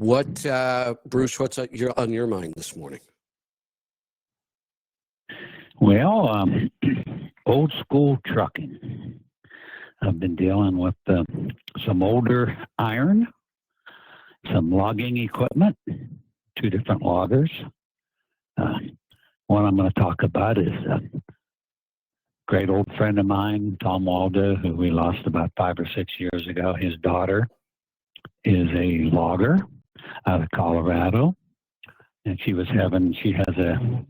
Bruce, what's on your mind this morning? Well, old school trucking. I've been dealing with some older iron, some logging equipment, 2 different loggers. One I'm going to talk about is a great old friend of mine, Tom Waldo, who we lost about 5 or 6 years ago. His daughter is a logger out of Colorado, and she has a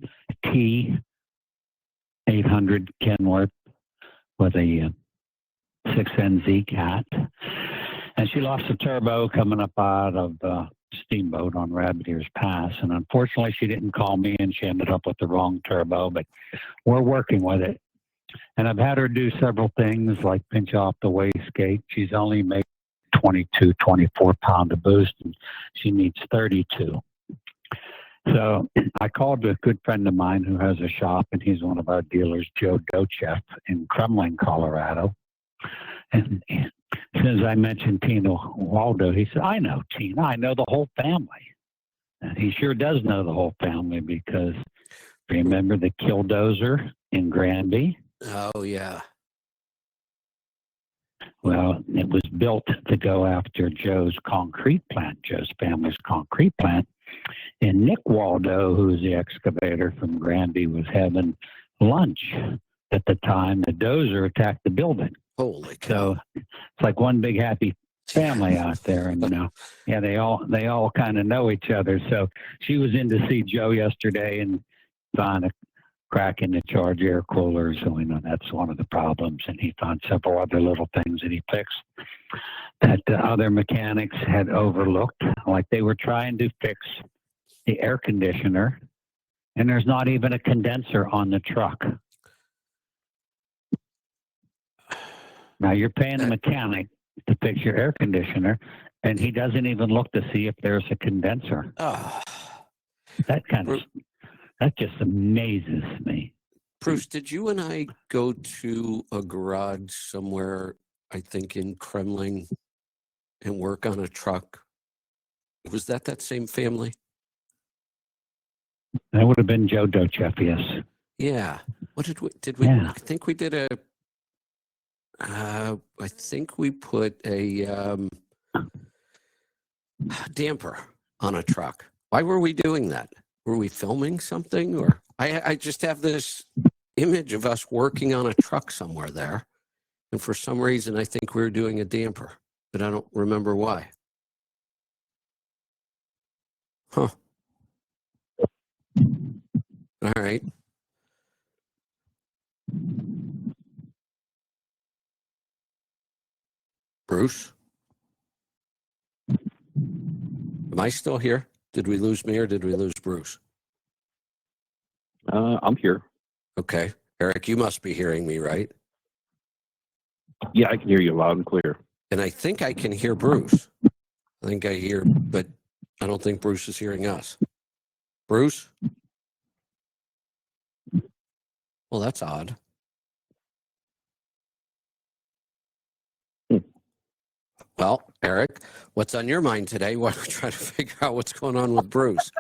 T800 Kenworth with a 6NZ cat, and she lost a turbo coming up out of Steamboat on Rabbit Ears Pass, and unfortunately she didn't call me, and she ended up with the wrong turbo, but we're working with it. And I've had her do several things like pinch off the wastegate. She's only made 22, 24 pound of boost, and she needs 32. So I called a good friend of mine who has a shop, and he's one of our dealers, Joe Docheff in Kremling, Colorado. And as soon as I mentioned Tina Waldo, he said, I know Tina. I know the whole family. And he sure does know the whole family, because remember the Killdozer in Granby? Oh, yeah. Well, it was built to go after Joe's concrete plant, Joe's family's concrete plant. And Nick Waldo, who's the excavator from Granby, was having lunch at the time the dozer attacked the building. Holy cow. So it's like one big happy family out there. And yeah, they all kind of know each other. So she was in to see Joe yesterday and found a crack in the charge air cooler. So we know that's one of the problems. And he found several other little things that he fixed that other mechanics had overlooked. Like they were trying to fix the air conditioner, and there's not even a condenser on the truck. Now you're paying a mechanic to fix your air conditioner, and he doesn't even look to see if there's a condenser. That just amazes me. Bruce, did you and I go to a garage somewhere, I think in Kremling, and work on a truck? Was that same family? That would have been Joe Docheff, yes. Yeah. What did we? Yeah. I think we did I think we put a damper on a truck. Why were we doing that? Were we filming something? Or I just have this image of us working on a truck somewhere there. And for some reason, I think we were doing a damper, but I don't remember why. Huh. All right. Bruce? Am I still here? Did we lose me or did we lose Bruce? I'm here. Okay. Eric, you must be hearing me, right? Yeah, I can hear you loud and clear. And I think I can hear Bruce. I think I hear, but I don't think Bruce is hearing us. Bruce? Well, that's odd. Well, Eric, what's on your mind today? Why don't we try to figure out what's going on with Bruce?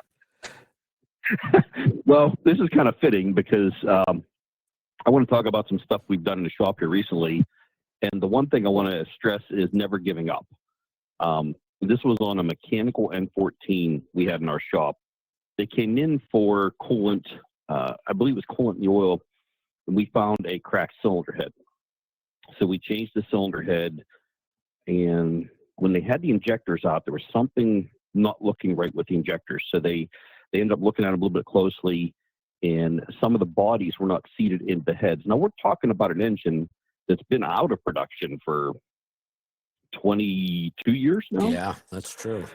Well, this is kind of fitting because I want to talk about some stuff we've done in the shop here recently. And the one thing I want to stress is never giving up. This was on a mechanical N14 we had in our shop. They came in for coolant, I believe it was coolant in the oil, and we found a cracked cylinder head. So we changed the cylinder head, and when they had the injectors out, there was something not looking right with the injectors. So they ended up looking at them a little bit closely, and some of the bodies were not seated into the heads. Now, we're talking about an engine that's been out of production for 22 years now. Yeah, that's true.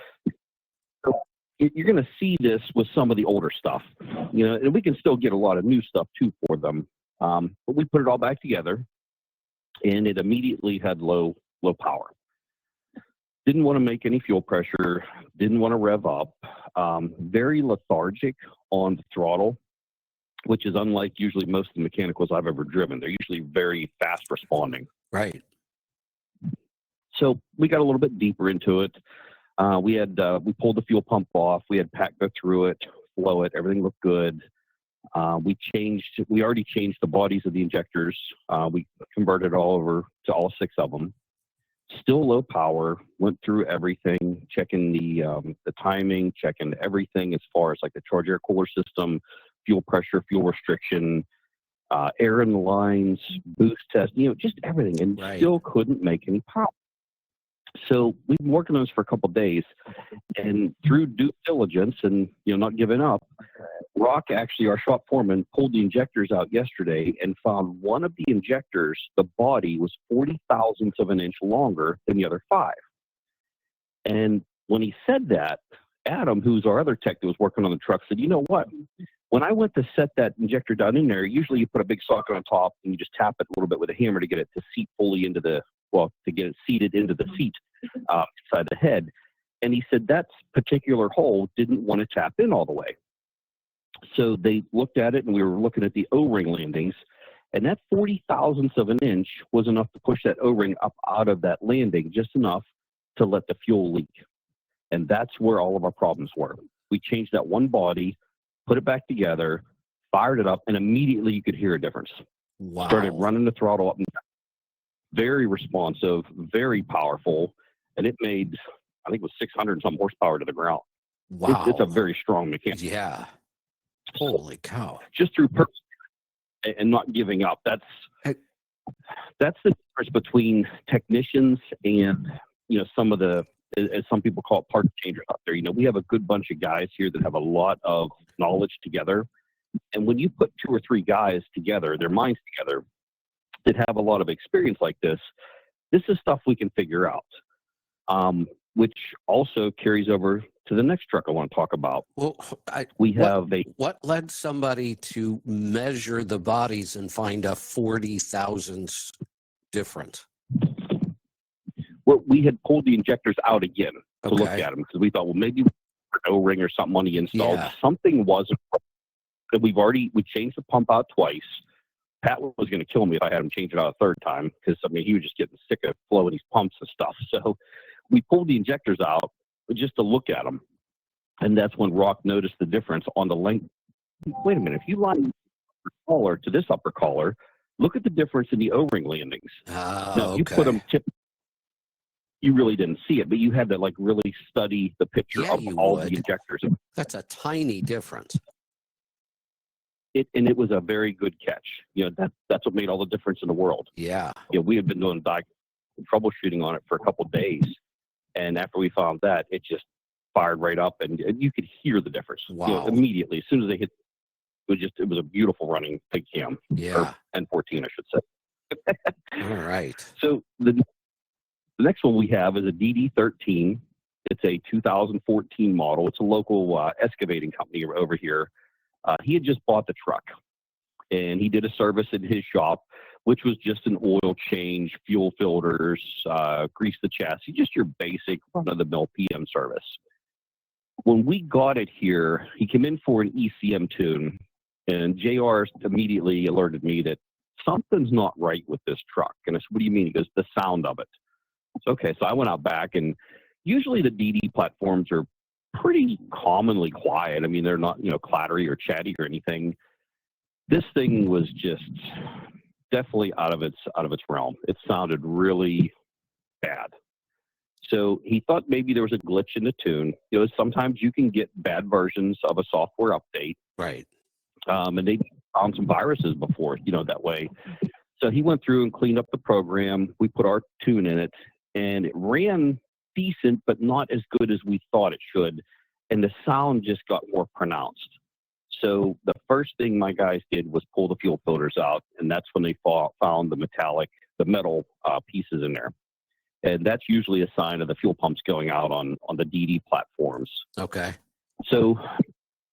So you're going to see this with some of the older stuff, and we can still get a lot of new stuff too for them. But we put it all back together, and it immediately had low power. Didn't want to make any fuel pressure, didn't want to rev up, very lethargic on the throttle, which is unlike usually most of the mechanicals I've ever driven. They're usually very fast responding. Right. So we got a little bit deeper into it. We pulled the fuel pump off. We had Pat go through it, flow it. Everything looked good. We already changed the bodies of the injectors. We converted all over to all 6 of them. Still low power. Went through everything, checking the timing, checking everything as far as like the charge air cooler system, fuel pressure, fuel restriction, air in the lines, boost test, just everything, and still couldn't make any power. So we've been working on this for a couple of days, and through due diligence and not giving up, Rock, actually our shop foreman, pulled the injectors out yesterday and found one of the injectors, the body was 40 thousandths of an inch longer than the other 5. And when he said that, Adam, who's our other tech that was working on the truck, said, "You know what? When I went to set that injector down in there, usually you put a big socket on top and you just tap it a little bit with a hammer to get it to seat fully into to get it seated into the seat inside the head." And he said that particular hole didn't want to tap in all the way. So they looked at it, and we were looking at the O-ring landings, and that 40 thousandths of an inch was enough to push that O-ring up out of that landing, just enough to let the fuel leak. And that's where all of our problems were. We changed that one body, put it back together, fired it up, and immediately you could hear a difference. Wow. Started running the throttle up and down. Very responsive, very powerful, and it made, I think it was 600 and some horsepower to the ground. Wow. It's a very strong mechanic. Yeah. Holy cow. Just through purpose and not giving up. That's the difference between technicians and, some of the, as some people call it, part changers out there. We have a good bunch of guys here that have a lot of knowledge together. And when you put 2 or 3 guys together, their minds together, that have a lot of experience like this is stuff we can figure out, which also carries over to the next truck I want to talk about. Well, what led somebody to measure the bodies and find a 40 thousandths difference? Well, we had pulled the injectors out again to look Okay. at them because we thought, well, maybe we put an O-ring or something on the install. Yeah. Something wasn't. We changed the pump out twice. Pat was going to kill me if I had him change it out a 3rd time because, he was just getting sick of flowing these pumps and stuff. So we pulled the injectors out just to look at them. And that's when Rock noticed the difference on the length. Wait a minute. If you line the collar to this upper collar, look at the difference in the O-ring landings. Now, if you put them you really didn't see it, but you had to really study the picture of all the injectors. That's a tiny difference. And it was a very good catch. That's what made all the difference in the world. Yeah. We had been doing troubleshooting on it for a couple of days, and after we found that, it just fired right up, and you could hear the difference. Wow. Immediately as soon as they hit. It was a beautiful running big cam. Yeah. Or N14, I should say. All right. So the next one we have is a DD13. It's a 2014 model. It's a local excavating company over here. He had just bought the truck, and he did a service in his shop, which was just an oil change, fuel filters, grease the chassis, just your basic run-of-the-mill PM service. When we got it here, he came in for an ECM tune, and JR immediately alerted me that something's not right with this truck. And I said, "What do you mean?" He goes, "The sound of it." It's okay. So I went out back, and usually the DD platforms are pretty commonly quiet. They're not, clattery or chatty or anything. This thing was just definitely out of its realm. It sounded really bad. So he thought maybe there was a glitch in the tune. Sometimes you can get bad versions of a software update. Right. And they found some viruses before, that way. So he went through and cleaned up the program. We put our tune in it, and it ran decent, but not as good as we thought it should. And the sound just got more pronounced. So the first thing my guys did was pull the fuel filters out, and that's when they found the metal pieces in there. And that's usually a sign of the fuel pumps going out on the DD platforms. Okay. So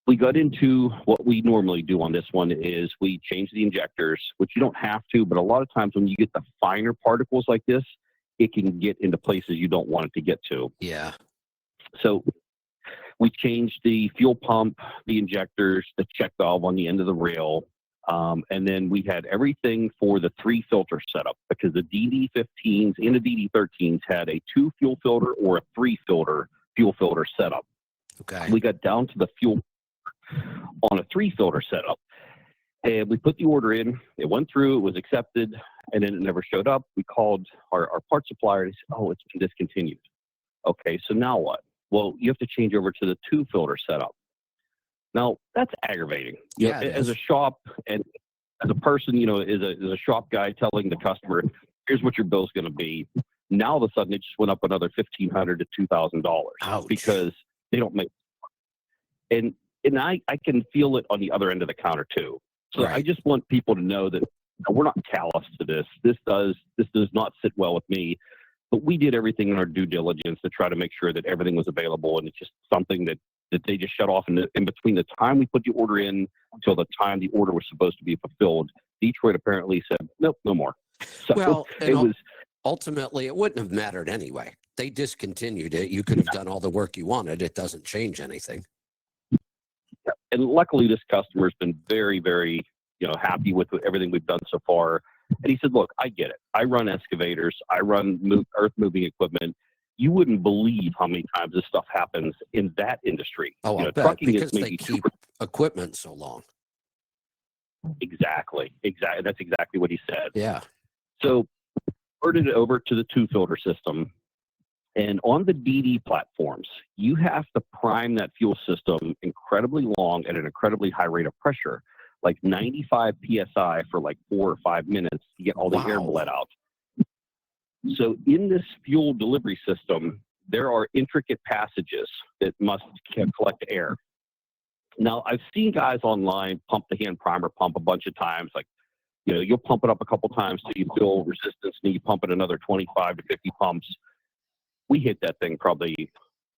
we got into what we normally do on this one is we change the injectors, which you don't have to, but a lot of times when you get the finer particles like this, it can get into places you don't want it to get to. Yeah. So we changed the fuel pump, the injectors, the check valve on the end of the rail. And then we had everything for the 3 filter setup because the DD15s and the DD13s had a 2 fuel filter or a 3 filter fuel filter setup. Okay. We got down to the fuel on a 3-filter setup, and we put the order in. It went through, it was accepted, and then it never showed up. We called our part supplier, and he said, "Oh, it's been discontinued." Okay, so now what? Well, you have to change over to the 2-filter setup. Now, that's aggravating. You know, Yeah, it as is. a shop and as a person, you know, as a shop guy telling the customer, "Here's what your bill's going to be." Now, all of a sudden, it just went up another $1,500 to $2,000 Ouch. because they don't make. And I can feel it on the other end of the counter too. So I Right. just want people to know that we're not callous to this. This does not sit well with me. But we did everything in our due diligence to try to make sure that everything was available, and it's just something that they just shut off in between the time we put the order in until the time the order was supposed to be fulfilled. Detroit apparently said, "Nope, no more." So Well, it was. ultimately, it wouldn't have mattered anyway. They discontinued it. You could have done all the work you wanted. It doesn't change anything. And luckily, this customer has been very, very, you know, happy with everything we've done so far. And he said, "Look, I get it. I run excavators. I run earth moving equipment. You wouldn't believe how many times this stuff happens in that industry. Oh, You I'll know, bet, trucking because is they maybe keep equipment so long. exactly. That's exactly what he said. Yeah. So, converted it over to the 2-filter system. And on the DD platforms, you have to prime that fuel system incredibly long at an incredibly high rate of pressure, like 95 psi for like 4 or 5 minutes to get all the air Wow. bled out. So in this fuel delivery system, there are intricate passages that must collect air. Now, I've seen guys online pump the hand primer pump a bunch of times. Like, you know, you'll pump it up a couple times till you feel resistance, and you pump it another 25 to 50 pumps. We hit that thing probably,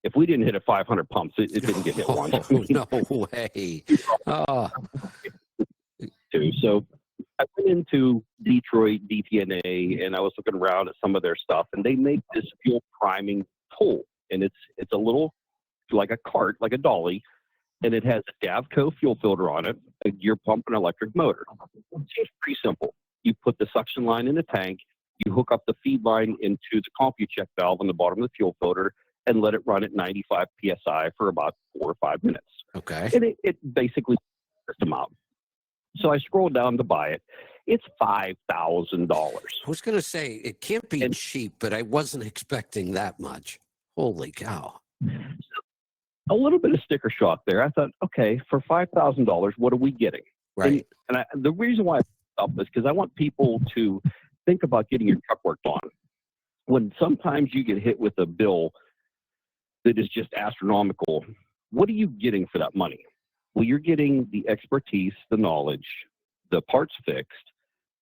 if we didn't hit it 500 pumps, it didn't get hit once. Oh, no way. Oh, Too. So I went into Detroit DTNA, and I was looking around at some of their stuff, and they make this fuel priming tool, and it's a little like a cart, like a dolly, and it has a Davco fuel filter on it, a gear pump, and electric motor. It's pretty simple. You put the suction line in the tank, you hook up the feed line into the CompuCheck valve on the bottom of the fuel filter, and let it run at 95 psi for about 4 or 5 minutes. okay. And it basically sets them out. So I scrolled down to buy it. It's $5,000. I was going to say, it can't be cheap, but I wasn't expecting that much. Holy cow. A little bit of sticker shock there. I thought, okay, for $5,000, what are we getting? Right. And the reason why I put up is because I want people to think about getting your truck worked on. When sometimes you get hit with a bill that is just astronomical, what are you getting for that money? Well, you're getting the expertise, the knowledge, the parts fixed,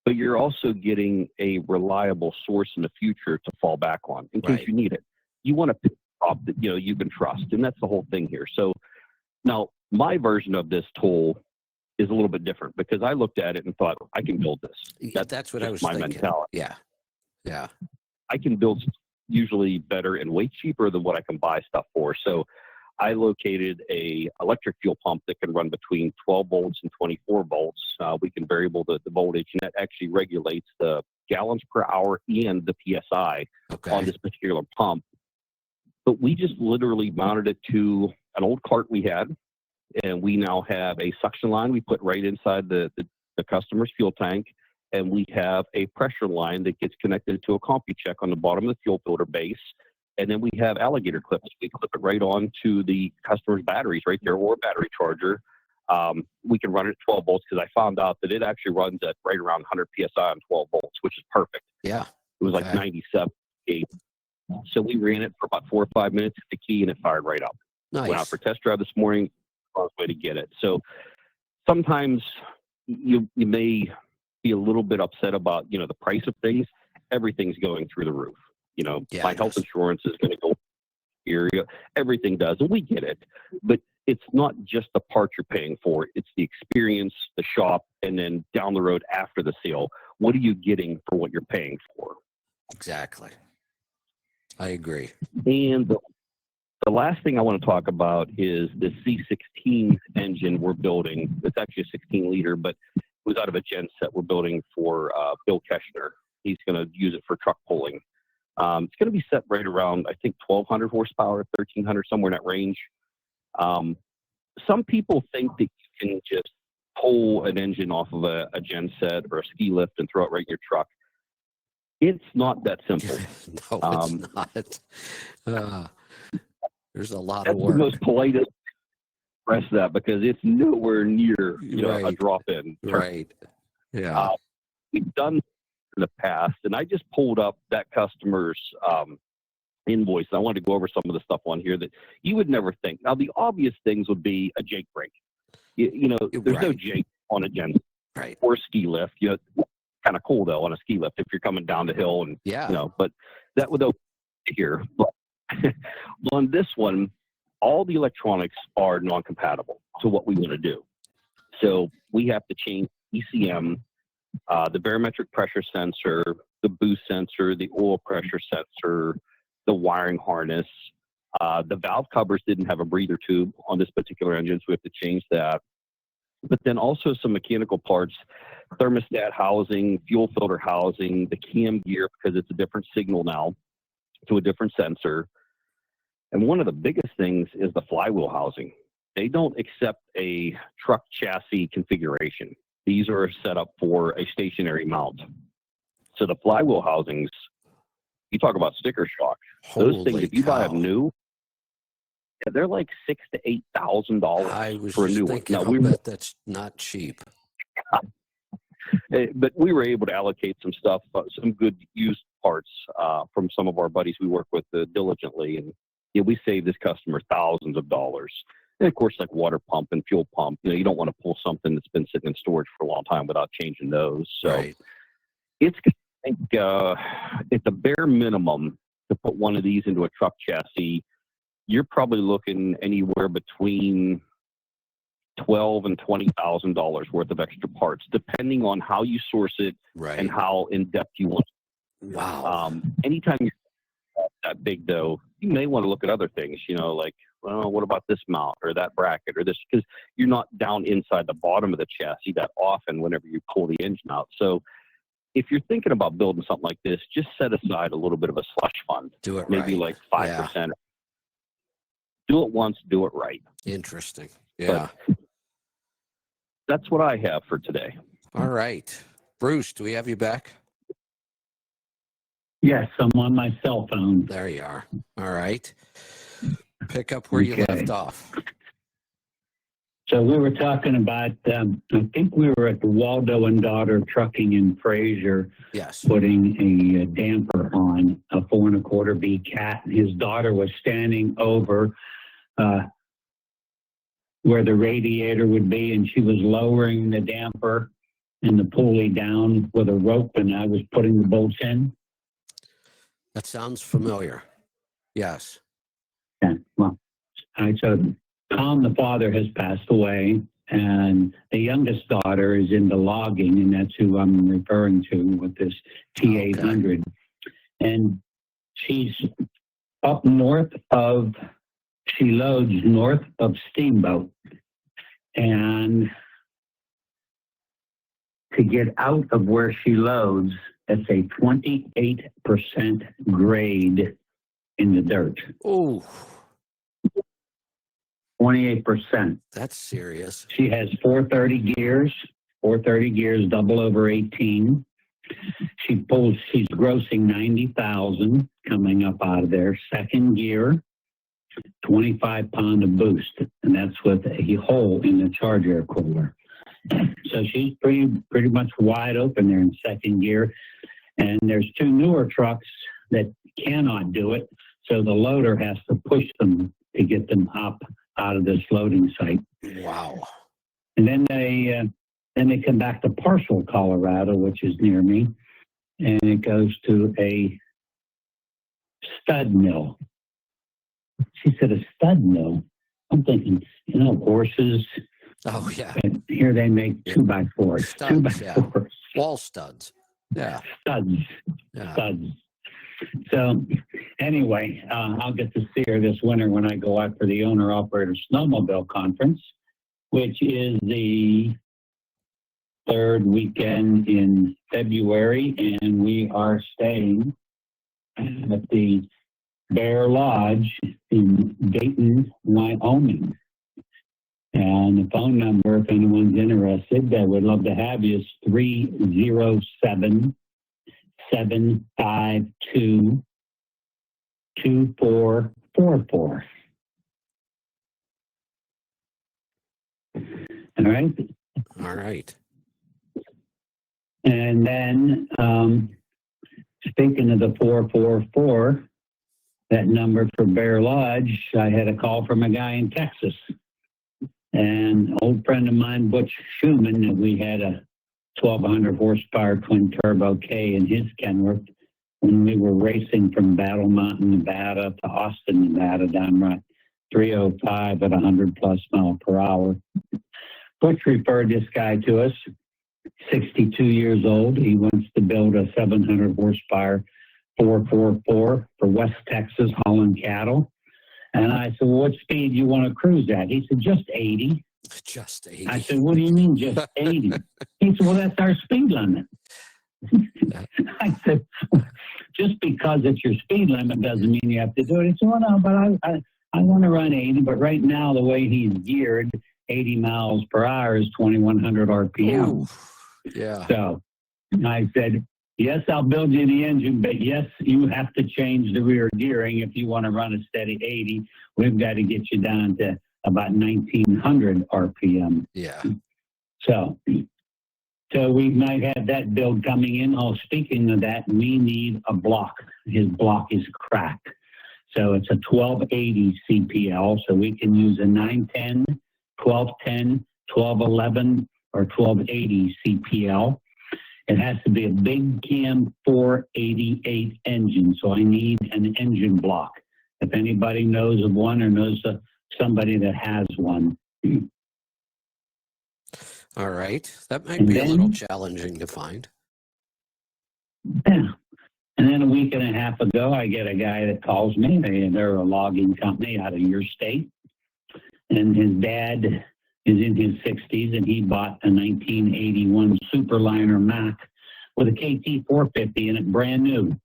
but you're also getting a reliable source in the future to fall back on in case Right. you need it. You want to pick up that, you know, you can trust, and that's the whole thing here. So now my version of this tool is a little bit different because I looked at it and thought, I can build this. That's what I was my thinking. mentality. Yeah. Yeah. I can build usually better and way cheaper than what I can buy stuff for. So I located a electric fuel pump that can run between 12 volts and 24 volts. We can variable the voltage, and that actually regulates the gallons per hour and the PSI Okay. on this particular pump. But we just literally mounted it to an old cart we had, and we now have a suction line we put right inside the customer's fuel tank, and we have a pressure line that gets connected to a CompuCheck on the bottom of the fuel filter base. And then we have alligator clips. We clip it right on to the customer's batteries right there, or a battery charger. We can run it at 12 volts because I found out that it actually runs at right around 100 PSI on 12 volts, which is perfect. Yeah. It was like Okay. 97. So we ran it for about 4 or 5 minutes at the key, and it fired right up. Went out Nice. for a test drive this morning. On the way to get it. So sometimes you may be a little bit upset about, you know, the price of things. Everything's going through the roof. You know, Yeah, my it health does. insurance is going to go here. Everything does, and we get it. But it's not just the parts you're paying for. It's the experience, the shop, and then down the road after the sale. What are you getting for what you're paying for? Exactly. I agree. And the last thing I want to talk about is the C16 engine we're building. It's actually a 16-liter, but it was out of a gen set we're building for Bill Keshner. He's going to use it for truck pulling. It's going to be set right around, I think, 1,200 horsepower, 1,300, somewhere in that range. Some people think that you can just pull an engine off of a gen set or a ski lift and throw it right in your truck. It's not that simple. No, it's not. There's a lot of That's the work. most politest express that, because it's nowhere near a Right. drop-in. Right. Yeah. We've done in the past, and I just pulled up that customer's invoice. I wanted to go over some of the stuff on here that you would never think. Now, the obvious things would be a jake brake. There's no jake on a gen or ski lift. Kind of cool though on a ski lift if you're coming down the hill, and but that would here. But on this one, all the electronics are non-compatible to what we want to do. So we have to change ECM, the barometric pressure sensor, the boost sensor, the oil pressure sensor, the wiring harness. The valve covers didn't have a breather tube on this particular engine, so we have to change that. But then also some mechanical parts, thermostat housing, fuel filter housing, the cam gear, because it's a different signal now to a different sensor. And one of the biggest things is the flywheel housing. They don't accept a truck chassis configuration. These are set up for a stationary mount. So the flywheel housings, you talk about sticker shock. Those things, if you buy them new, they're like $6,000 to $8,000 for a new one. Now, I bet that's not cheap. But we were able to allocate some stuff, some good used parts from some of our buddies we work with diligently, and we saved this customer thousands of dollars. And of course, like water pump and fuel pump, you don't want to pull something that's been sitting in storage for a long time without changing those. So it's, I think, at the bare minimum to put one of these into a truck chassis, you're probably looking anywhere between $12,000 and $20,000 worth of extra parts, depending on how you source it and how in depth you want it. Wow. Anytime you're that big, though, you may want to look at other things. Like, well, what about this mount or that bracket or this? Because you're not down inside the bottom of the chassis that often whenever you pull the engine out. So if you're thinking about building something like this, just set aside a little bit of a slush fund. Do it maybe like 5%. Do it once, do it right. Interesting. Yeah. But that's what I have for today. All right. Bruce, do we have you back? Yes, I'm on my cell phone. There you are. All right. Pick up where you left off. So we were talking about, I think we were at the Waldo and Daughter Trucking in Fraser. Yes. Putting a damper on a 4 1/4 B cat. His daughter was standing over where the radiator would be, and she was lowering the damper and the pulley down with a rope, and I was putting the bolts in. That sounds familiar. Yes. Yeah, well, so Tom, the father, has passed away, and the youngest daughter is into logging, and that's who I'm referring to with this T800. Okay. And she's up she loads north of Steamboat. And to get out of where she loads, it's a 28% grade in the dirt. Oh. 28%. That's serious. She has 430 gears, double over 18. She's grossing 90,000 coming up out of there. Second gear, 25 pound of boost, and that's with a hole in the charge air cooler. So she's pretty much wide open there in second gear. And there's two newer trucks that cannot do it, so the loader has to push them to get them up out of this loading site. Wow. And then they come back to Parcel, Colorado, which is near me, and it goes to a stud mill. She said, a stud mill? I'm thinking, horses. Oh, yeah. And here they make 2x4s. Studs, 2x4s. Wall studs. Yeah. Studs. Yeah. Studs. So anyway, I'll get to see her this winter when I go out for the owner-operator snowmobile conference, which is the third weekend in February, and we are staying at the Bear Lodge in Dayton, Wyoming. And the phone number, if anyone's interested, I would love to have you, is 307-752-2444. All right. All right. And then, speaking of the 444, that number for Bear Lodge, I had a call from a guy in Texas. And old friend of mine, Butch Schumann, that we had a 1,200 horsepower twin turbo K in his Kenworth when we were racing from Battle Mountain, Nevada to Austin, Nevada, down Route 305 at 100 plus mile per hour. Butch referred this guy to us, 62 years old. He wants to build a 700 horsepower 444 for West Texas hauling cattle. And I said, well, what speed do you want to cruise at? He said, just 80. Just 80. I said, what do you mean just 80? He said, well, that's our speed limit. I said, just because it's your speed limit doesn't mean you have to do it. He said, well, no, but I want to run 80. But right now, the way he's geared, 80 miles per hour is 2,100 RPM. Ooh, yeah. So I said, yes, I'll build you the engine, but yes, you have to change the rear gearing if you want to run a steady 80. We've got to get you down to about 1,900 RPM. Yeah. So we might have that build coming in. Oh, speaking of that, we need a block. His block is cracked. So it's a 1280 CPL. So we can use a 910, 1210, 1211, or 1280 CPL. It has to be a big cam 488 engine, so I need an engine block. If anybody knows of one or knows somebody that has one. All right. That might be a little challenging to find. Yeah. And then a week and a half ago, I get a guy that calls me. They're a logging company out of your state. And his dad is in his 60s, and he bought a 1981 Superliner Mac with a KT 450 in it, brand new.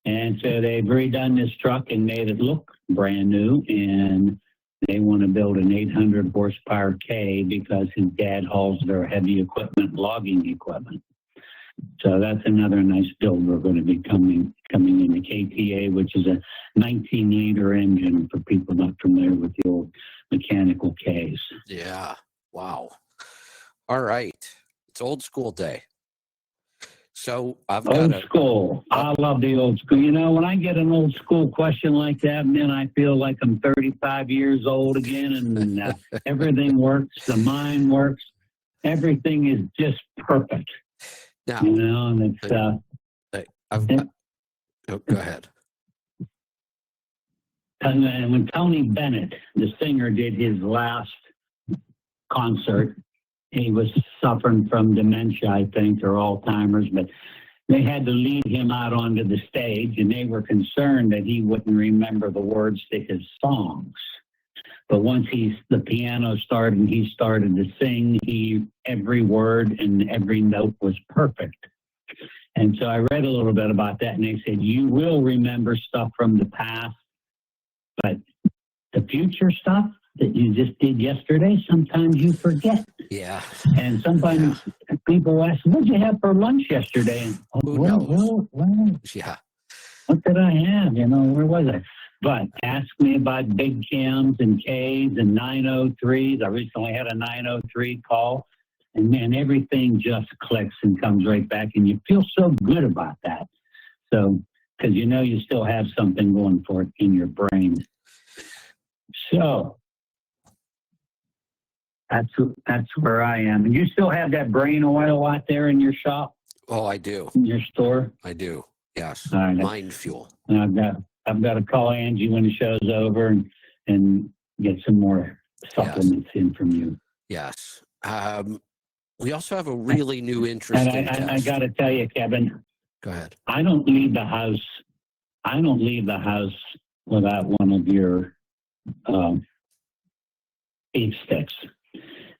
And so they've redone this truck and made it look brand new, and they want to build an 800 horsepower K because his dad hauls their heavy equipment, logging equipment. So that's another nice build we're going to be coming in the KTA, which is a 19-liter engine for people not familiar with the old mechanical Ks. Yeah. Wow. All right. It's old school day. So I've got Old school. I love the old school. You know, when I get an old school question like that, then I feel like I'm 35 years old again, and everything works. The mind works. Everything is just perfect. now. You know, and it's Oh, go ahead. and when Tony Bennett, the singer, did his last concert, he was suffering from dementia, I think, or Alzheimer's, but they had to lead him out onto the stage, and they were concerned that he wouldn't remember the words to his songs. But once the piano started and he started to sing, every word and every note was perfect. And so I read a little bit about that, and they said, you will remember stuff from the past, but the future stuff that you just did yesterday, sometimes you forget. Yeah. And sometimes people ask, what did you have for lunch yesterday? And, Who knows? Well, Yeah. what did I have? You know, where was I? But ask me about big cams and Ks and 903s. I recently had a 903 call, and man, everything just clicks and comes right back, and you feel so good about that. So, because you know you still have something going for it in your brain. So that's where I am. And you still have that brain oil out there in your shop? Oh, I do. In your store? I do. Yes. All right. Mind fuel. And I've got to call Angie when the show's over and get some more supplements in from you. Yes. We also have a really new interesting test. And I got to tell you, Kevin. Go ahead. I don't leave the house without one of your beef sticks.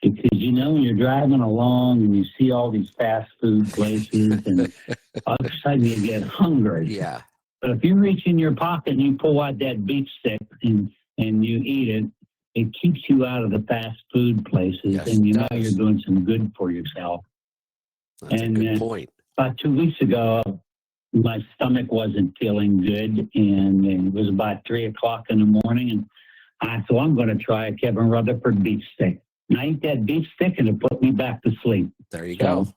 Because, you know, when you're driving along and you see all these fast food places and all of a sudden you get hungry. Yeah. But if you reach in your pocket and you pull out that beef stick and you eat it, it keeps you out of the fast food places, Yes, and you it know does. you're doing some good for yourself. That's a And good point. about 2 weeks ago, my stomach wasn't feeling good, and it was about 3 o'clock in the morning, and I thought, I'm going to try a Kevin Rutherford beef stick. And I ate that beef stick, and it put me back to sleep. There you So, go.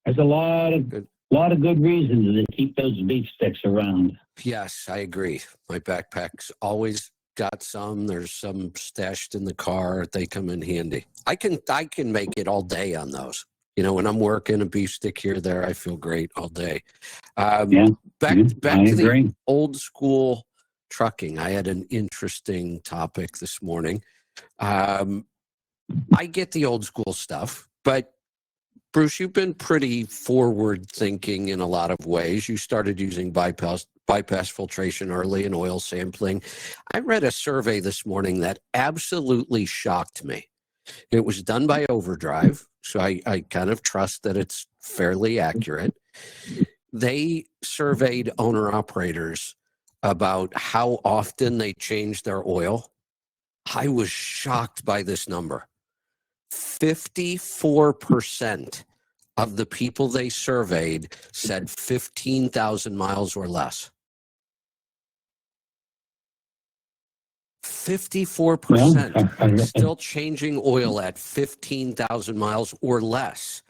there's a lot of good reasons to keep those beef sticks around. Yes, I agree. My backpack's always got some. There's some stashed in the car. They come in handy. I can make it all day on those. You know, when I'm working a beef stick here, there, I feel great all day. Back I to the agree. old school trucking. I had an interesting topic this morning. I get the old school stuff, but Bruce, you've been pretty forward thinking in a lot of ways. You started using bypass filtration early and oil sampling. I read a survey this morning that absolutely shocked me. It was done by Overdrive, so I kind of trust that it's fairly accurate. They surveyed owner-operators about how often they change their oil. I was shocked by this number. 54% of the people they surveyed said 15,000 miles or less. 54% still changing oil at 15,000 miles or less.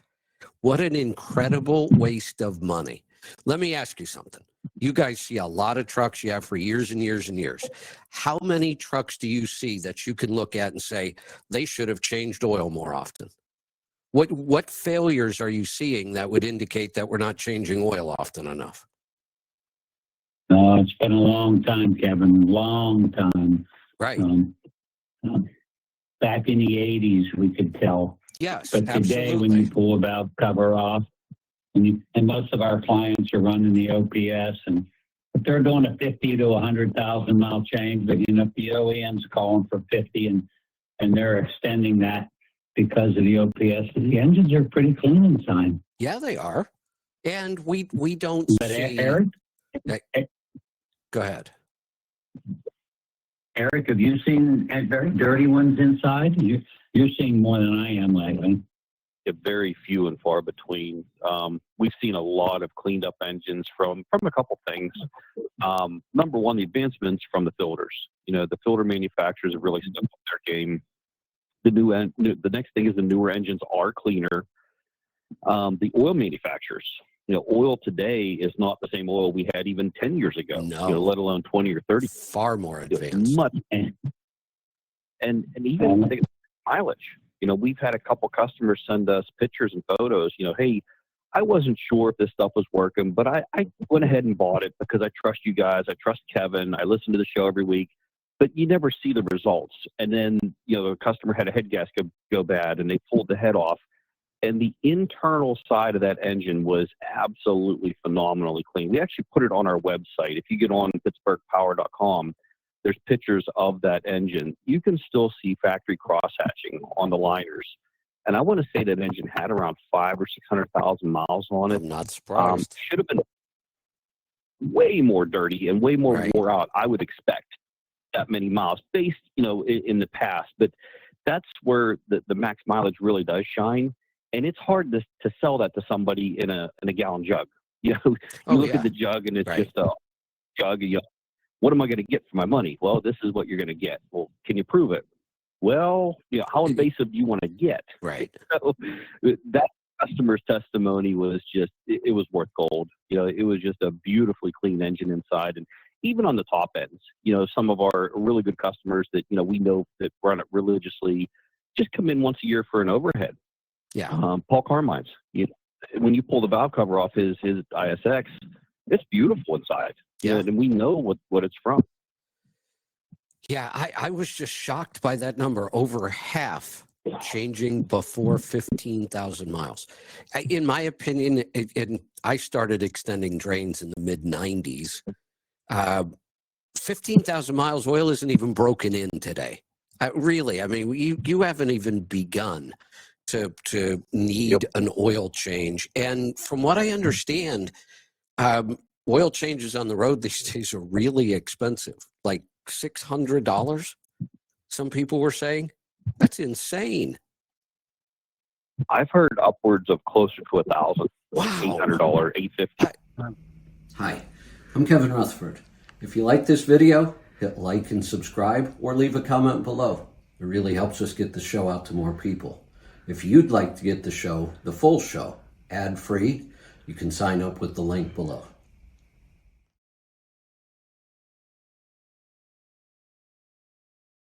What an incredible waste of money. Let me ask you something. You guys see a lot of trucks you have for years and years and years. How many trucks do you see that you can look at and say they should have changed oil more often? What failures are you seeing that would indicate that we're not changing oil often enough? No, it's been a long time, Kevin. Long time. Right. Back in the 80s, we could tell. Yes, But today, absolutely. when you pull a valve cover off, and most of our clients are running the OPS, and if they're doing a 50 to 100,000 mile change, but you know, if the OEM's calling for 50 and they're extending that because of the OPS, the engines are pretty clean inside. Yeah, they are. And we don't But see... Eric? Go ahead. Eric, have you seen very dirty ones inside? You're seeing more than I am lately. Very few and far between. We've seen a lot of cleaned up engines from a couple things. Number one, the advancements from the filters. You know, the filter manufacturers have really stepped up their game. The next thing is the newer engines are cleaner. The oil manufacturers, you know, oil today is not the same oil we had even 10 years ago, No. you know, let alone 20 or 30. Far more advanced. Much. And even the mileage. You know, we've had a couple customers send us pictures and photos, you know, hey, I wasn't sure if this stuff was working, but I went ahead and bought it because I trust you guys. I trust Kevin. I listen to the show every week, but you never see the results. And then, you know, the customer had a head gasket go bad and they pulled the head off. And the internal side of that engine was absolutely phenomenally clean. We actually put it on our website. If you get on pittsburghpower.com, there's pictures of that engine. You can still see factory cross-hatching on the liners. And I want to say that engine had around 500,000 or 600,000 miles on it. I'm not surprised. Should have been way more dirty and way more wore out, I would expect, that many miles based, you know, in the past. But that's where the max mileage really does shine. And it's hard to sell that to somebody in a gallon jug. You know, you look at the jug and it's just a jug. You know, what am I going to get for my money? Well, this is what you're going to get. Well, can you prove it? Well, you know, how invasive do you want to get? Right. So that customer's testimony was just, it was worth gold. You know, it was just a beautifully clean engine inside. And even on the top ends, you know, some of our really good customers that, you know, we know that run it religiously just come in once a year for an overhead. Yeah. Paul Carmine's, you know, when you pull the valve cover off his ISX, it's beautiful inside. Yeah. And we know what it's from. Yeah, I was just shocked by that number. Over half changing before 15,000 miles. In my opinion, I started extending drains in the mid-90s. 15,000 miles, oil isn't even broken in today. Really, I mean, you haven't even begun to need an oil change. And from what I understand, oil changes on the road these days are really expensive, like $600. Some people were saying that's insane. I've heard upwards of closer to $1,000, Wow. $800, $850. Hi, I'm Kevin Rutherford. If you like this video, hit like and subscribe or leave a comment below. It really helps us get the show out to more people. If you'd like to get the show, the full show, ad-free, you can sign up with the link below.